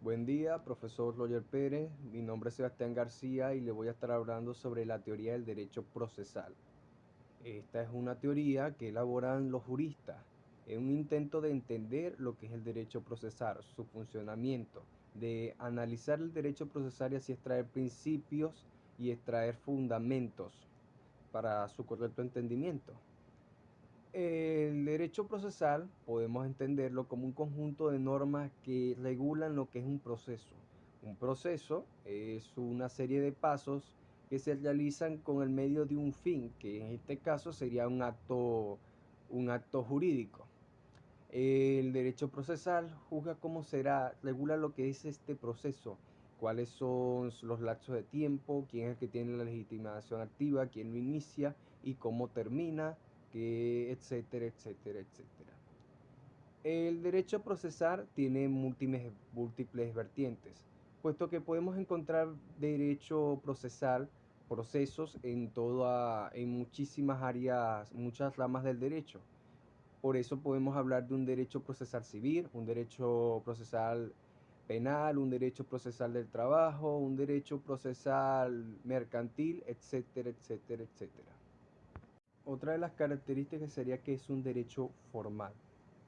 Buen día, profesor Roger Pérez. Mi nombre es Sebastián García y le voy a estar hablando sobre la teoría del derecho procesal. Esta es una teoría que elaboran los juristas en un intento de entender lo que es el derecho procesal, su funcionamiento, de analizar el derecho procesal y así extraer principios y extraer fundamentos para su correcto entendimiento. El derecho procesal podemos entenderlo como un conjunto de normas que regulan lo que es un proceso. Un proceso es una serie de pasos que se realizan con el medio de un fin, que en este caso sería un acto jurídico. El derecho procesal juzga cómo será, regula lo que es este proceso, cuáles son los lapsos de tiempo, quién es el que tiene la legitimación activa, quién lo inicia y cómo termina, etcétera, etcétera, etcétera. El derecho a procesar tiene múltiples vertientes, puesto que podemos encontrar derecho procesal, procesos en muchísimas áreas, muchas ramas del derecho. Por eso podemos hablar de un derecho procesal civil, un derecho procesal penal, un derecho procesal del trabajo, un derecho procesal mercantil, etcétera, etcétera, etcétera. Otra de las características sería que es un derecho formal,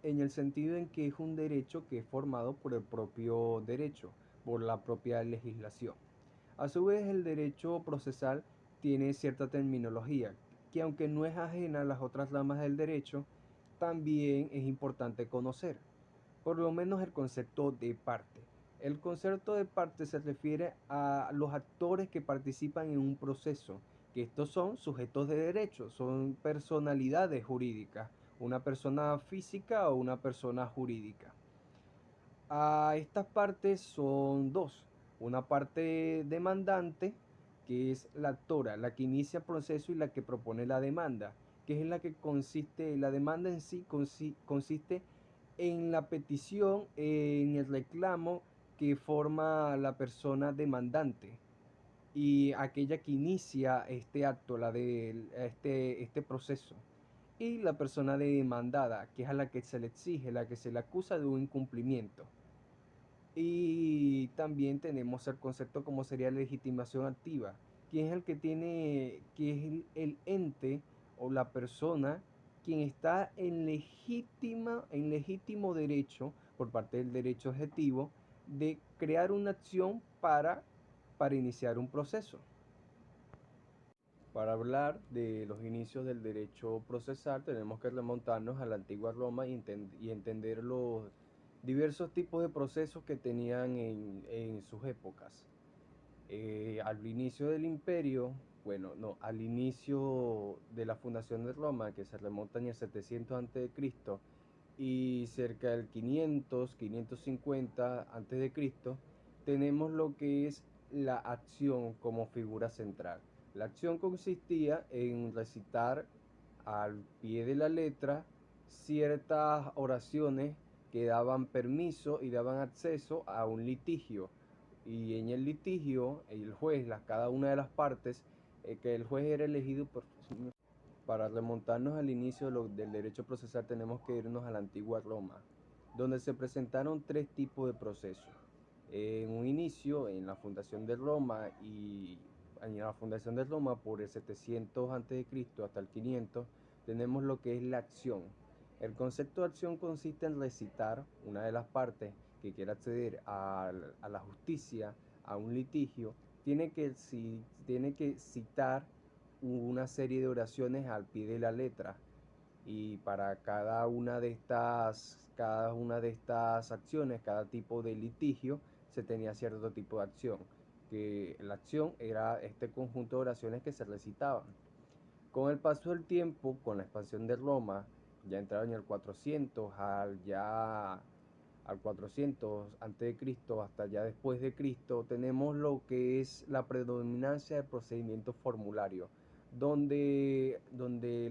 en el sentido en que es un derecho que es formado por el propio derecho, por la propia legislación. A su vez, el derecho procesal tiene cierta terminología, que aunque no es ajena a las otras ramas del derecho, también es importante conocer, por lo menos el concepto de parte. El concepto de parte se refiere a los actores que participan en un proceso, que estos son sujetos de derecho, son personalidades jurídicas, una persona física o una persona jurídica. Estas partes son dos. Una parte demandante, que es la actora, la que inicia el proceso y la que propone la demanda, que es la que consiste, la demanda en sí consiste en la petición, en el reclamo que forma la persona demandante y aquella que inicia este acto, este proceso. Y la persona demandada, que es a la que se le exige, la que se le acusa de un incumplimiento. Y también tenemos el concepto como sería legitimación activa, que es el que tiene, que es el ente o la persona quien está en legítimo derecho por parte del derecho objetivo de crear una acción para iniciar un proceso. Para hablar de los inicios del derecho procesal tenemos que remontarnos a la antigua Roma y entender los diversos tipos de procesos que tenían en sus épocas. Al inicio del imperio, bueno, no, al inicio de la fundación de Roma, que se remonta en el 700 a.C., y cerca del 550 a.C., tenemos lo que es la acción como figura central. La acción consistía en recitar al pie de la letra ciertas oraciones que daban permiso y daban acceso a un litigio. Y en el litigio, el juez, cada una de las partes, que el juez era elegido por... Para remontarnos al inicio del derecho procesal tenemos que irnos a la antigua Roma, donde se presentaron tres tipos de procesos. En un inicio, en la fundación de Roma y en la fundación de Roma por el 700 a.C. hasta el 500, tenemos lo que es la acción. El concepto de acción consiste en recitar una de las partes que quiera acceder a la justicia, a un litigio, tiene que citar una serie de oraciones al pie de la letra, y para cada una de estas acciones, cada tipo de litigio, se tenía cierto tipo de acción, que la acción era este conjunto de oraciones que se recitaban. Con el paso del tiempo, con la expansión de Roma, ya entraron en el 400 al 400 antes de Cristo hasta ya después de Cristo, tenemos lo que es la predominancia del procedimiento formulario, donde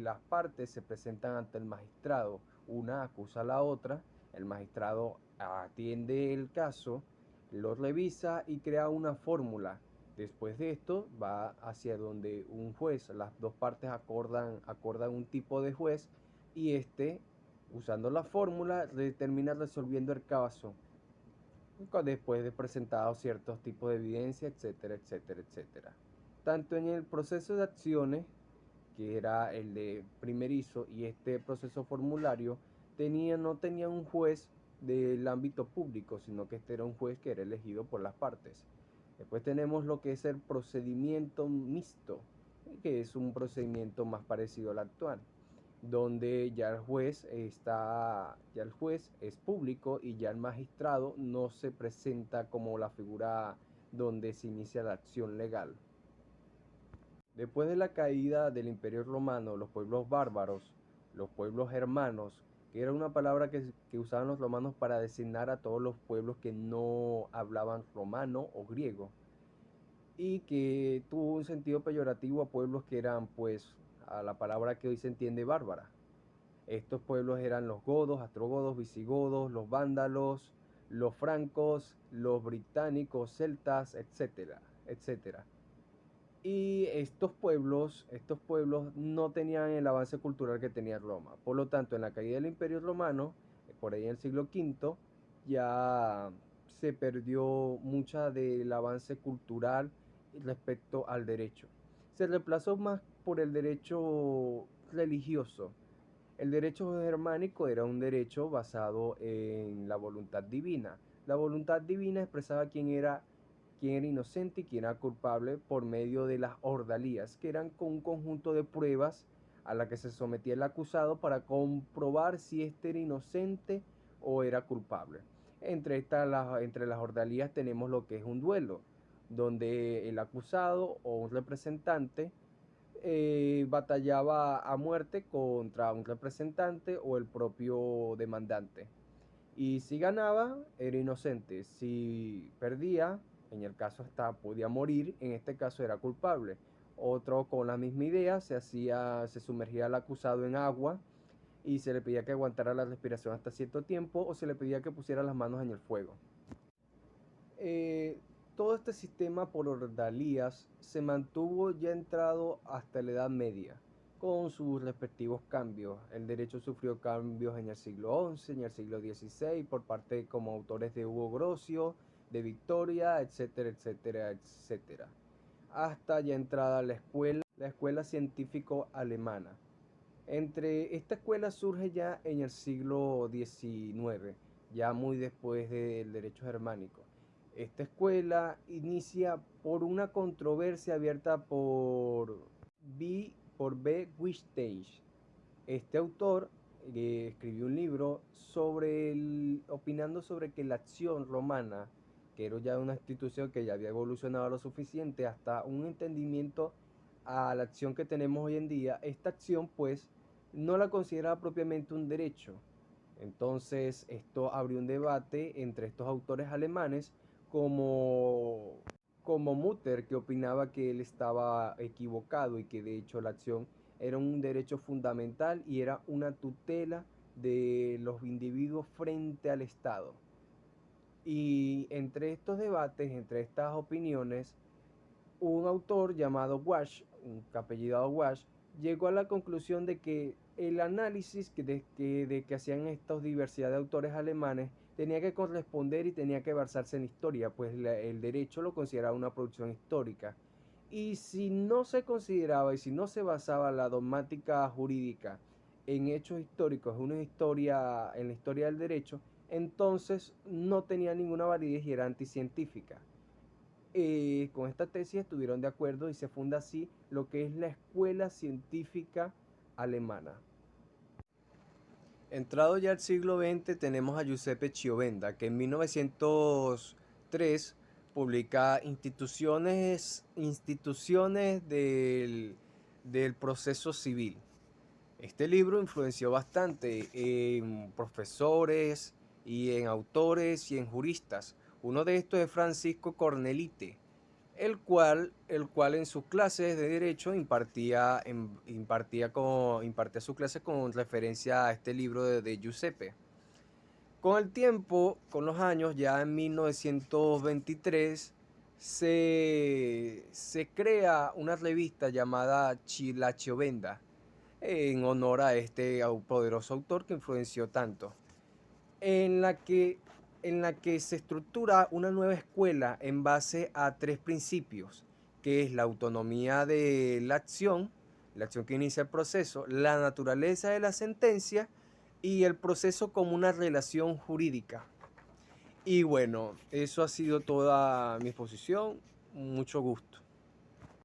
las partes se presentan ante el magistrado, una acusa a la otra, el magistrado atiende el caso, lo revisa y crea una fórmula. Después de esto va hacia donde un juez, las dos partes acordan un tipo de juez y este, usando la fórmula, termina resolviendo el caso. después de presentados ciertos tipos de evidencia, etcétera, etcétera, etcétera. Tanto en el proceso de acciones, que era el de primerizo, y este proceso formulario, no tenía un juez del ámbito público, sino que este era un juez que era elegido por las partes. Después tenemos lo que es el procedimiento mixto, que es un procedimiento más parecido al actual, donde ya el juez es público y ya el magistrado no se presenta como la figura donde se inicia la acción legal. Después de la caída del Imperio Romano, los pueblos bárbaros, los pueblos germanos, que era una palabra que usaban los romanos para designar a todos los pueblos que no hablaban romano o griego, y que tuvo un sentido peyorativo a pueblos que eran, pues, a la palabra que hoy se entiende bárbara. Estos pueblos eran los godos, astrogodos, visigodos, los vándalos, los francos, los británicos, celtas, etcétera, etcétera. Y estos pueblos no tenían el avance cultural que tenía Roma. Por lo tanto, en la caída del Imperio Romano, por ahí en el siglo V, ya se perdió mucha del avance cultural respecto al derecho. Se reemplazó más por el derecho religioso. El derecho germánico era un derecho basado en la voluntad divina. La voluntad divina expresaba quién era inocente y quién era culpable por medio de las ordalías, que eran un conjunto de pruebas a la que se sometía el acusado para comprobar si éste era inocente o era culpable. Entre las ordalías tenemos lo que es un duelo, donde el acusado o un representante batallaba a muerte contra un representante o el propio demandante. Y si ganaba, era inocente. Si perdía, en el caso hasta podía morir, en este caso era culpable. Otro con la misma idea, se sumergía al acusado en agua y se le pedía que aguantara la respiración hasta cierto tiempo o se le pedía que pusiera las manos en el fuego. Eh, Todo este sistema por ordalías se mantuvo ya entrado hasta la Edad Media, con sus respectivos cambios. El derecho sufrió cambios en el siglo XI, en el siglo XVI, por parte como autores de Hugo Grocio, de Victoria, etcétera, etcétera, etcétera. Hasta ya entrada la escuela científico alemana. Entre esta escuela surge ya en el siglo XIX, ya muy después del derecho germánico. Esta escuela inicia por una controversia abierta por B. Wittgenstein. Este autor escribió un libro opinando sobre que la acción romana, que era ya una institución que ya había evolucionado lo suficiente hasta un entendimiento a la acción que tenemos hoy en día, esta acción pues no la consideraba propiamente un derecho. Entonces esto abrió un debate entre estos autores alemanes como, como Mutter, que opinaba que él estaba equivocado y que de hecho la acción era un derecho fundamental y era una tutela de los individuos frente al Estado. Y entre estos debates, entre estas opiniones, un autor llamado Wash, un apellidado Wash, llegó a la conclusión de que el análisis de que hacían esta diversidad de autores alemanes tenía que corresponder y tenía que basarse en historia, pues el derecho lo consideraba una producción histórica. Y si no se consideraba y si no se basaba la dogmática jurídica en hechos históricos, en la historia del derecho, entonces no tenía ninguna validez y era anticientífica. Con esta tesis estuvieron de acuerdo y se funda así lo que es la Escuela Científica Alemana. Entrado ya el siglo XX tenemos a Giuseppe Chiovenda, que en 1903 publica instituciones del proceso civil. Este libro influenció bastante en profesores y en autores y en juristas. Uno de estos es Francisco Cornelite, el cual en sus clases de derecho impartía sus clases con referencia a este libro de Giuseppe. Con el tiempo, con los años, ya en 1923, se crea una revista llamada La Chiovenda, en honor a este poderoso autor que influenció tanto, en la que en la que se estructura una nueva escuela en base a tres principios, que es la autonomía de la acción que inicia el proceso, la naturaleza de la sentencia y el proceso como una relación jurídica. Y bueno, eso ha sido toda mi exposición. Mucho gusto.